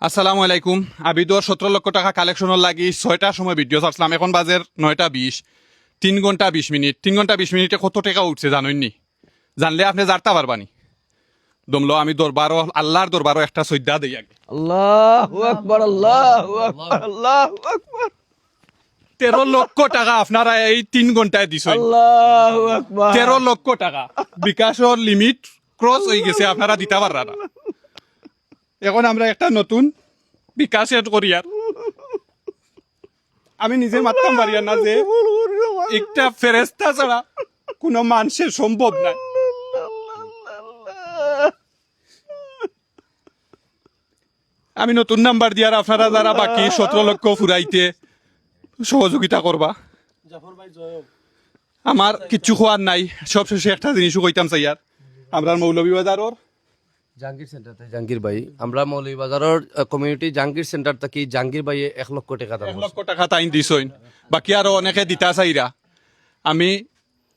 আসসালামু আলাইকুম। আবিদর 17 লক্ষ টাকা কালেকশনের লাগি 6টার সময় ভিডিও ছাড়ছিলাম। এখন বাজের 9:20, 3 ঘন্টা 20 মিনিট। 3 ঘন্টা 20 মিনিটে কত টাকা উঠছে জানেননি? জানলে আপনি জানতে পারবানি। দমলো আমি দরবারও আল্লাহর দরবারও একটা সৈদা দেই আগে। আল্লাহু আকবার, আল্লাহু আকবার, আল্লাহু আকবার, 13 লক্ষ টাকা আপনারা এই 3 ঘন্টায় দিছেন। আল্লাহু আকবার। 13 লক্ষ টাকা বিকাশের লিমিট ক্রস হয়ে গেছে, আপনারা দিতে পাররা না। এখন আমরা একটা নতুন বিকাশ এড করি। আর আমি নিজে মারতাম পারি না যে একটা ফেরেস্তা ছাড়া কোনো মানুষের সম্ভব নাই। আমি নতুন নাম্বার দিয়ার আপনারা যারা বাকি 17 লক্ষ ফুরাইতে সহযোগিতা করবা। আমার কিচ্ছু খোয়ার নাই, সবশেষে একটা জিনিসও কইতাম চাই। আর আমরা মৌলভীবাজারের জাহাঙ্গীর সেন্টার থেকে জাহাঙ্গীর ভাই, আমরা মৌলভীবাজারের কমিউনিটি জাহাঙ্গীর সেন্টার থেকে জাহাঙ্গীর ভাই 1 লক্ষ টাকা দাম 1 লক্ষ টাকা তাইন দিছইন, বাকি আরো অনেকে দিতা চাইরা। আমি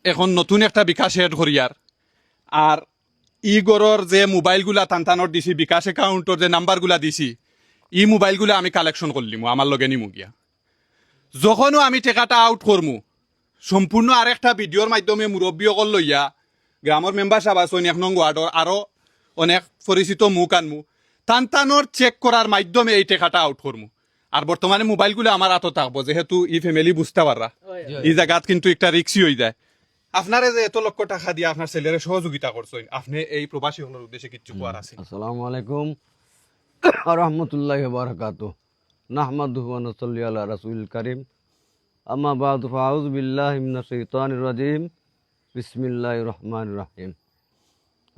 এখন নতুন একটা বিকাশ এড করি। আর ই গড়র যে মোবাইলগুলা টানটানোর দিছি, বিকাশ একাউন্টর যে নাম্বারগুলা দিছি, ই মোবাইলগুলা আমি কালেকশন করলিমু, আমার লগে নিমু গিয়া। যখনও আমি টাকাটা আউট করমু, সম্পূর্ণ আর একটা ভিডিওর মাধ্যমে মুরব্বীসকল লইয়া গ্রামের মেম্বার সাহেব আছেন 1 নং ওয়ার্ডর, আরো অনেক পরিচিত মুখ আনমু, টানটানোর চেক করার মাধ্যমে এই টাকাটা আউট করমু। আর বর্তমানে মোবাইলগুলো আমার হাতে থাকবো, যেহেতু ই ফ্যামিলি বুঝতে পাররা এই জায়গাত কিন্তু একটা রিক্সি হয়ে যায়। আপনারে যে এত লক্ষ টাকা দিয়ে আপনার ছেলের সহযোগিতা করছেন, আপনি এই প্রবাসী হলের উদ্দেশ্যে কিচ্ছু কোয়ার আছে? আসসালামু আলাইকুম ওয়া রাহমাতুল্লাহি ওয়া বারাকাতুহু। নাহমাদুহু ওয়া নুসাল্লি আলা রাসূলিল কারীম। আম্মা বা'দু ফাআউযু বিল্লাহি মিনাশ শাইতানির রাজীম। বিসমিল্লাহির রহমানির রহিম।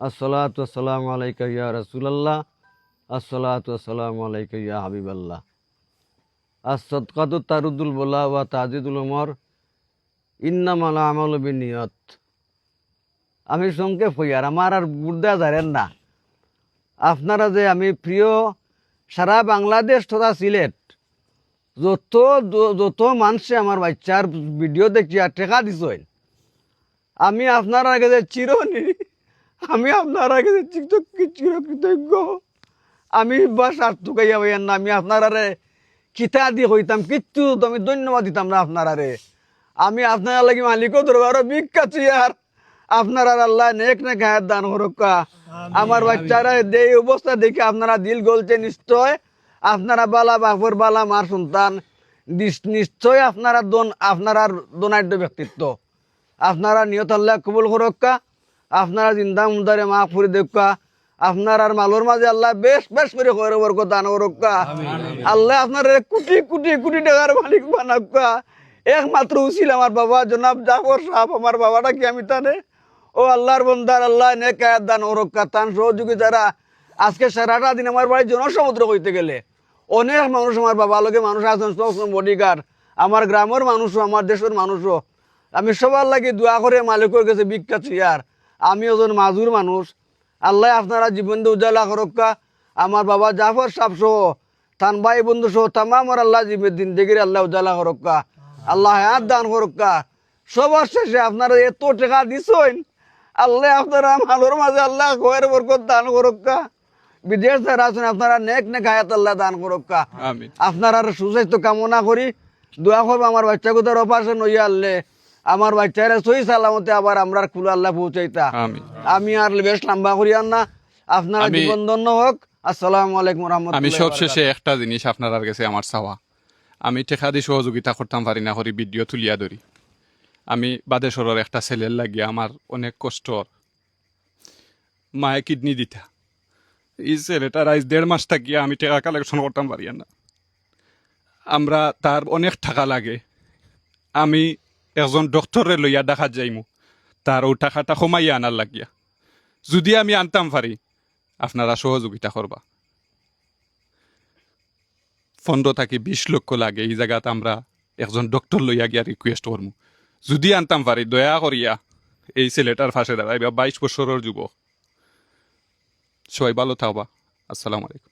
আসসালাতু ওয়াসসালামু আলাইকা ইয়া রাসূলুল্লাহ, আসসালাতু ওয়াসসালামু আলাইকা ইয়া হাবিবাল্লাহ। আস-সাদকাতু তারুদুল বালা ওয়া তাজিদুল উমর, ইন্নামাল আমালু বিন্নিয়াত। আমি সংক্ষেপ হই, আর আমার আর বুর্দা জানেন না। আপনারা যে আমি প্রিয় সারা বাংলাদেশ তথা সিলেট যত মানুষে আমার বাচ্চার ভিডিও দেখি আর টেকা দিছেন, আমি আপনার আগে যে চিরনি, আমি আপনার আগে যে চিরকৃতজ্ঞ। আমি বা সার্থকাইয়া হইয়ান না, আমি আপনার আরে কিতা দিয়ে হইতাম কিচ্ছু আমি ধন্যবাদ দিতাম না আপনার আরে। আমি আপনার লাগি মালিক দরবারও বিখ্যাতি। আর আপনার আর আল্লাহ নেক না গায়ের দান হরক্কা। আমার বাচ্চারা এই অবস্থা দেখে আপনারা দিল গলছে, নিশ্চয় আপনারা বালা বাপর বালা মার সন্তান, নিশ্চয় আপনারা দোনাঢ্য ব্যক্তিত্ব। আপনারা নিয়ত আল্লাহ কবুল হরক্কা, আপনারা জিন্দা মুদারে মা ফুরি দেখা, আপনার আর মালোর মাঝে আল্লাহ বেশ বেশ করে বরকত দান হরক্কা। আল্লাহ আপনার কোটি কোটি কোটি টাকার মালিক বানাক্কা। একমাত্র উচিল আমার বাবা জনাব জাফর সাহেব, আমার বাবাটা কি আমি তানে ও আল্লাহর বন্দার, আল্লাহ নেক হায়াত দান হরক্কা। তান সহযোগিতারা আজকে সারাটা দিন আমার বাড়ি জনসমুদ্র হইতে গেলে অনেক মানুষ, আমার বাবা লোকে মানুষ আছেন, বডিগার্ড, আমার গ্রামের মানুষও, আমার দেশের মানুষও। আমি সবার লাগে দোয়া করে মালিকের কাছে বিখ্যাত। আর আমি ওজন মাজুর মানুষ, আল্লাহ আপনারা জীবন উজালা করক্কা। আমার বাবা জাফর সাহেব সহ তান ভাই বন্ধু সহ তামাম আল্লাহ জীবের দিন দেখে আল্লাহ উজালা করক্কা, আল্লাহ হায়াত দান করক্কা। সবার শেষে আপনারা এত টাকা দিছেন, আল্লাহ আপনারা মালোর মাঝে আল্লাহ খয়ের বরকত দান করক্কা। বিদেশ যারা আছেন আপনারা নেক নেক হায়াত আল্লাহ দান করক্কা। আপনারা সুস্বাস্থ্য কামনা করি, দোয়া করবো আমার বাচ্চা কোথার অপারেশন হইয়া আনলে আমার বাচ্চারা সহি সালামতে আবার আমরা খুলে আল্লাহ পৌঁছাইতা। আমি আর বেশ লম্বা করি আর না, আপনারা জীবন ধন্য হোক। আসসালামু আলাইকুম রহমতুল্লাহ। আমি সবশেষে একটা জিনিস আপনার কাছে আমার চাওয়া, আমি টেকা দিয়ে সহযোগিতা করতাম পারি না, করি ভিডিও তুলিয়া ধরি। আমি বাদেশ্বরের একটা ছেলের লাগিয়া আমার অনেক কষ্ট, মায়ে কিডনি দিতা, এই ছেলেটার আজ 1.5 মাস থাকিয়া আমি টাকা কালেকশন করতাম পারি না। আমরা তার অনেক টাকা লাগে, আমি একজন ডক্টরে লইয়া দেখা যাইমু, তার ও টাকাটা কমাইয়া আনার লাগিয়া। যদি আমি আনতাম পারি, আপনারা সহযোগিতা করবা। 15 থেকে 20 লক্ষ লাগে, এই জায়গাতে আমরা একজন ডক্টর লইয়া গিয়া রিকোয়েস্ট করমু। যদি আনতাম পারি, দয়া করিয়া এই ছেলেটার ফাঁসে দাঁড়াইবা। 22 বছরের যুবক। সবাই ভালো থাকবা। আসসালামু আলাইকুম।